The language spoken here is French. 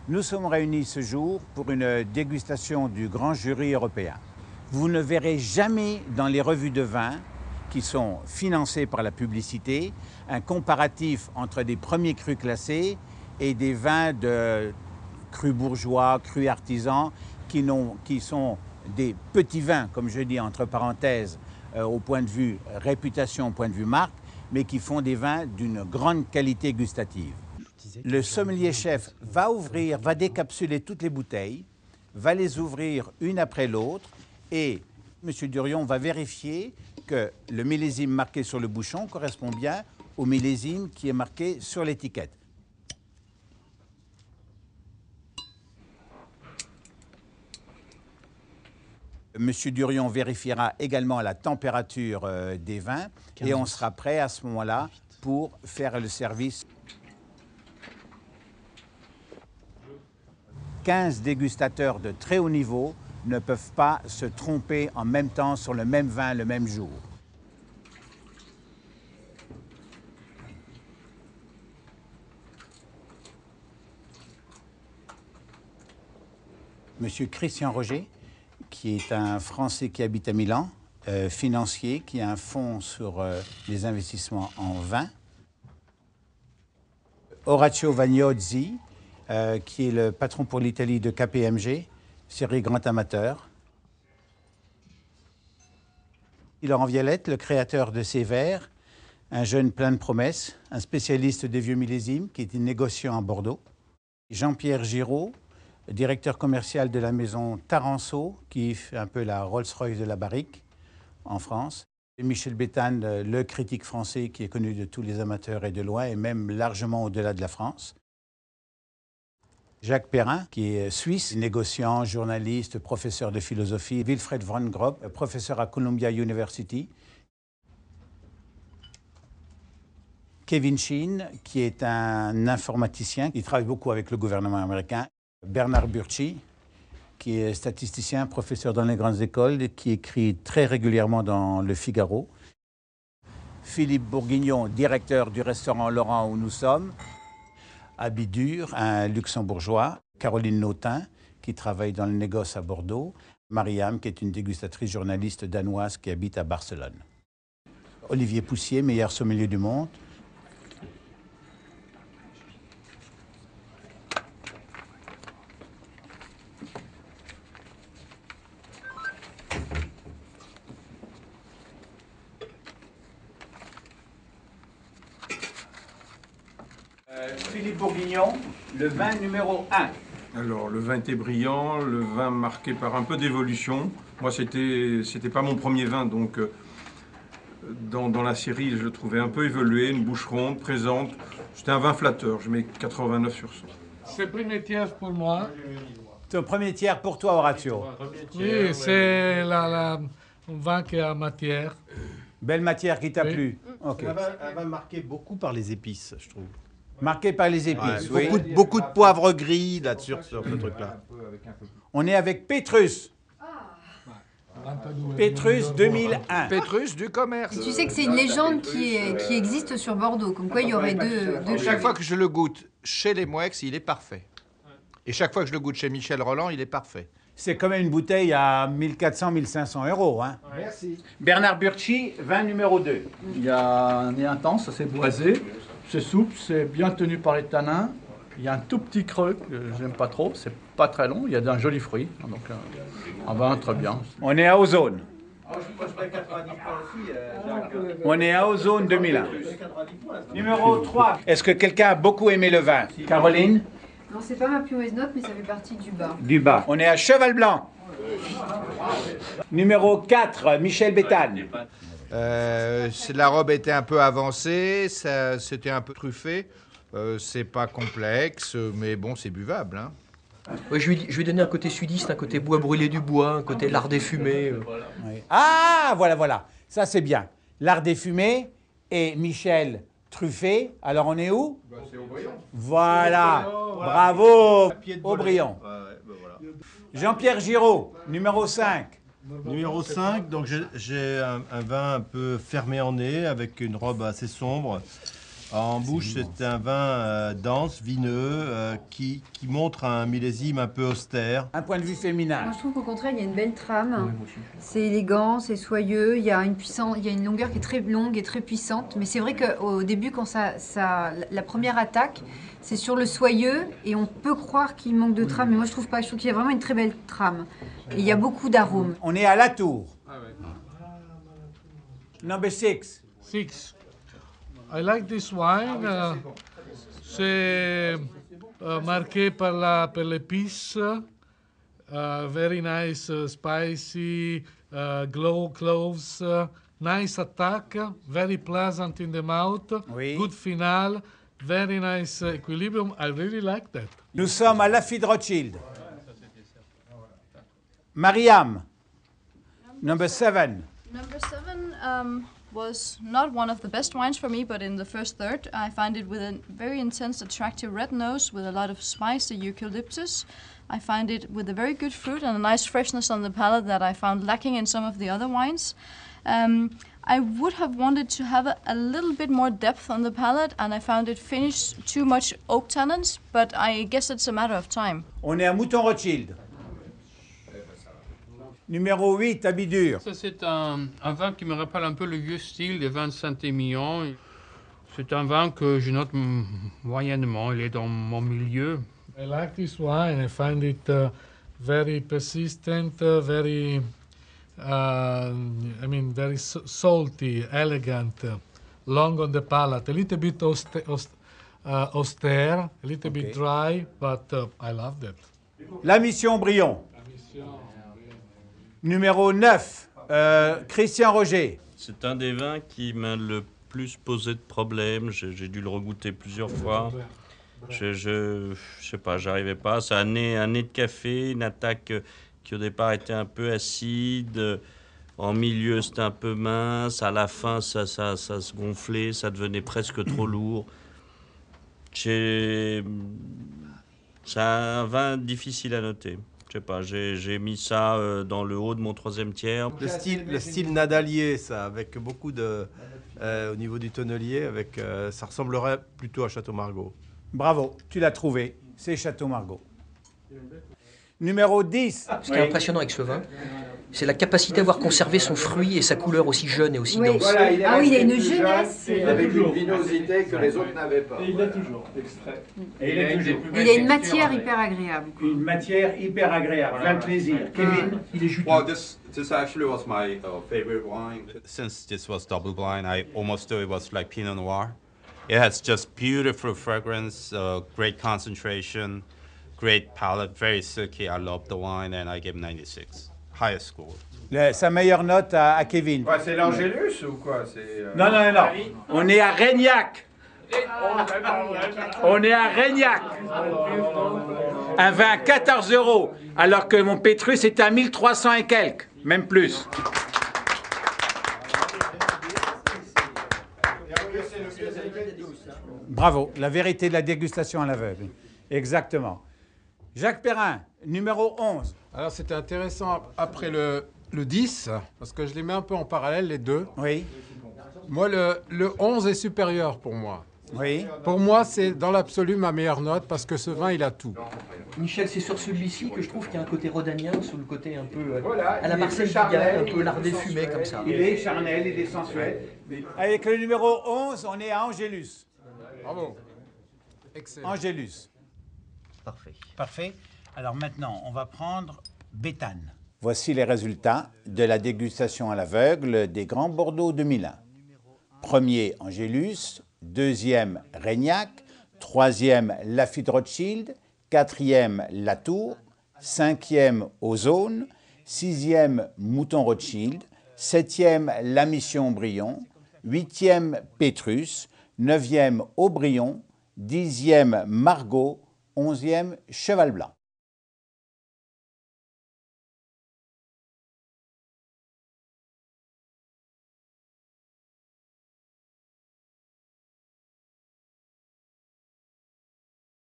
Nous sommes réunis ce jour pour une dégustation du grand jury européen. Vous ne verrez jamais dans les revues de vin qui sont financées par la publicité un comparatif entre des premiers crus classés et des vins de crus bourgeois, crus artisans qui sont des petits vins, comme je dis entre parenthèses, au point de vue réputation, au point de vue marque, mais qui font des vins d'une grande qualité gustative. Le sommelier-chef va décapsuler toutes les bouteilles, va les ouvrir une après l'autre et M. Durion va vérifier que le millésime marqué sur le bouchon correspond bien au millésime qui est marqué sur l'étiquette. M. Durion vérifiera également la température des vins et on sera prêt à ce moment-là pour faire le service. 15 dégustateurs de très haut niveau ne peuvent pas se tromper en même temps sur le même vin le même jour. Monsieur Christian Roger, qui est un Français qui habite à Milan, financier, qui a un fonds sur les investissements en vin. Orazio Vagnozzi, qui est le patron pour l'Italie de KPMG, série Grand Amateur. Laurent Violette, le créateur de ces verres, un jeune plein de promesses, un spécialiste des vieux millésimes, qui est négociant à Bordeaux. Jean-Pierre Giraud, directeur commercial de la maison Taranceau, qui fait un peu la Rolls-Royce de la barrique en France. Et Michel Béthane, le critique français qui est connu de tous les amateurs et de loin, et même largement au-delà de la France. Jacques Perrin, qui est suisse, négociant, journaliste, professeur de philosophie. Wilfried von Grob, professeur à Columbia University. Kevin Sheen, qui est un informaticien, qui travaille beaucoup avec le gouvernement américain. Bernard Burchi, qui est statisticien, professeur dans les grandes écoles, qui écrit très régulièrement dans Le Figaro. Philippe Bourguignon, directeur du restaurant Laurent où nous sommes. Abidur, un luxembourgeois. Caroline Nautin, qui travaille dans le négoce à Bordeaux. Mariam, qui est une dégustatrice journaliste danoise qui habite à Barcelone. Olivier Poussier, meilleur sommelier du monde. Philippe Bourguignon, le vin numéro 1. Alors, le vin était brillant, le vin marqué par un peu d'évolution. Moi, c'était pas mon premier vin, donc dans la série, je le trouvais un peu évolué, une bouche ronde, présente. C'était un vin flatteur, je mets 89 sur 100. C'est premier tiers pour moi. C'est le premier tiers pour toi, Orazio. Oui, c'est un vin qui a matière. Belle matière qui t'a plu. Okay. Un vin marqué beaucoup par les épices, je trouve. Marqué par les épices, oui. Beaucoup de poivre gris là-dessus, sur ce truc-là. On est avec Pétrus. Pétrus 2001. Pétrus du commerce. Et tu sais que c'est une légende qui existe sur Bordeaux, comme quoi il y aurait deux Chaque fois que je le goûte chez les Mouex, il est parfait. Et chaque fois que je le goûte chez Michel Roland, il est parfait. C'est quand même une bouteille à 1400-1500 €. Hein. Merci. Bernard Burchi, vin numéro 2. Il y a un nez intense, c'est boisé, c'est souple, c'est bien tenu par les tanins. Il y a un tout petit creux que j'aime pas trop, c'est pas très long, il y a d'un joli fruit, donc un vin très bien. On est à Ozone. On est à Ozone 2001. Numéro 3. Est-ce que quelqu'un a beaucoup aimé le vin? Caroline? Non, c'est pas ma plus mauvaise note, mais ça fait partie du bas. Du bas. On est à Cheval Blanc. Numéro 4, Michel Béthane. La robe était un peu avancée, c'était un peu truffé. C'est pas complexe, mais bon, c'est buvable. Hein. Ouais, je lui ai donné un côté sudiste, un côté bois brûlé du bois, un côté lard des fumées. Oui. Ah, voilà. Ça, c'est bien. Lard des fumées et Michel truffé. Alors, on est où? C'est Aubryon. Voilà. Bravo. Aubryon. Jean-Pierre Giraud, numéro 5. Numéro 5, donc j'ai un vin un peu fermé en nez, avec une robe assez sombre. En bouche, c'est un vin dense, vineux, qui montre un millésime un peu austère. Un point de vue féminin. Moi, je trouve qu'au contraire, il y a une belle trame. C'est élégant, c'est soyeux. Il y a une longueur qui est très longue et très puissante. Mais c'est vrai qu'au début, quand la première attaque, c'est sur le soyeux et on peut croire qu'il manque de trame. Mais moi, je trouve pas. Je trouve qu'il y a vraiment une très belle trame. Et il y a beaucoup d'arômes. On est à Latour. Number 6. 6. I like this wine. C'est marqué par l'épice. Very nice, spicy, cloves. Nice attack. Very pleasant in the mouth. Oui. Good final. Very nice equilibrium. I really like that. Nous sommes à Lafite Rothschild. Mariam. Number 7. Number 7 was not one of the best wines for me, but in the first third, I find it with a very intense, attractive red nose with a lot of spicy eucalyptus. I find it with a very good fruit and a nice freshness on the palate that I found lacking in some of the other wines. I would have wanted to have a little bit more depth on the palate, and I found it finished too much oak tannins, but I guess it's a matter of time. On est à Mouton Rothschild. Numéro 8, Abidur. Ça, c'est un vin qui me rappelle un peu le vieux style des vins de Saint-Émilion. C'est un vin que je note moyennement. Il est dans mon milieu. I like this wine. I find it very persistent, very salty, elegant, long on the palate, a little bit austere, a little bit dry, but I love that. La Mission Brion. Numéro 9, Christian Roger. C'est un des vins qui m'a le plus posé de problèmes. J'ai dû le regoûter plusieurs fois. Je sais pas, j'arrivais pas. C'est un nez de café, une attaque qui au départ était un peu acide. En milieu, c'était un peu mince. À la fin, ça se gonflait, ça devenait presque trop lourd. C'est un vin difficile à noter. Je sais pas, j'ai mis ça dans le haut de mon troisième tiers. Le style nadalier, ça, avec beaucoup de... au niveau du tonnelier, ça ressemblerait plutôt à Château Margaux. Bravo, tu l'as trouvé, c'est Château Margaux. Numéro 10. Ce qui est impressionnant avec ce vin, c'est la capacité à avoir conservé son fruit et sa couleur aussi jeune et aussi dense. Voilà, il a une jeunesse. Avec une vinosité que les autres n'avaient pas. Et il l'a toujours, extrait. Il a une matière hyper agréable. Une matière hyper agréable, plein de plaisir. Kevin, Il est juteux. Well, this actually was my favorite wine. Since this was double blind, I almost thought it was like Pinot Noir. It has just beautiful fragrance, great concentration, great palate, very silky. I love the wine and I give 96. Highest score. sa meilleure note à Kevin. Ouais, c'est l'Angélus ou quoi? Non. On est à Régnac. On est à Régnac. Un vin à 14 €, alors que mon Pétrus était à 1300 et quelques, même plus. Bravo, la vérité de la dégustation à l'aveugle. Exactement. Jacques Perrin, numéro 11. Alors c'était intéressant après le 10, parce que je les mets un peu en parallèle, les deux. Oui. Moi, le 11 est supérieur pour moi. Oui. Pour moi, c'est dans l'absolu ma meilleure note, parce que ce vin, il a tout. Michel, c'est sur celui-ci que je trouve qu'il y a un côté rhodanien, sous le côté un peu à la Marseille Pigalle, un peu lardé fumé comme ça. Il est charnel, il est sensuel. Avec le numéro 11, on est à Angélus. Bravo. Excellent. Angélus. Parfait. Parfait. Alors maintenant, on va prendre Béthane. Voici les résultats de la dégustation à l'aveugle des Grands Bordeaux 2001. Premier, Angélus. Deuxième, Régnac. Troisième, Lafite Rothschild. Quatrième, Latour. Cinquième, Ozone. Sixième, Mouton Rothschild. Septième, La Mission Brion. Huitième, Pétrus. Neuvième, Aubryon. Dixième, Margaux. 11e, Cheval Blanc.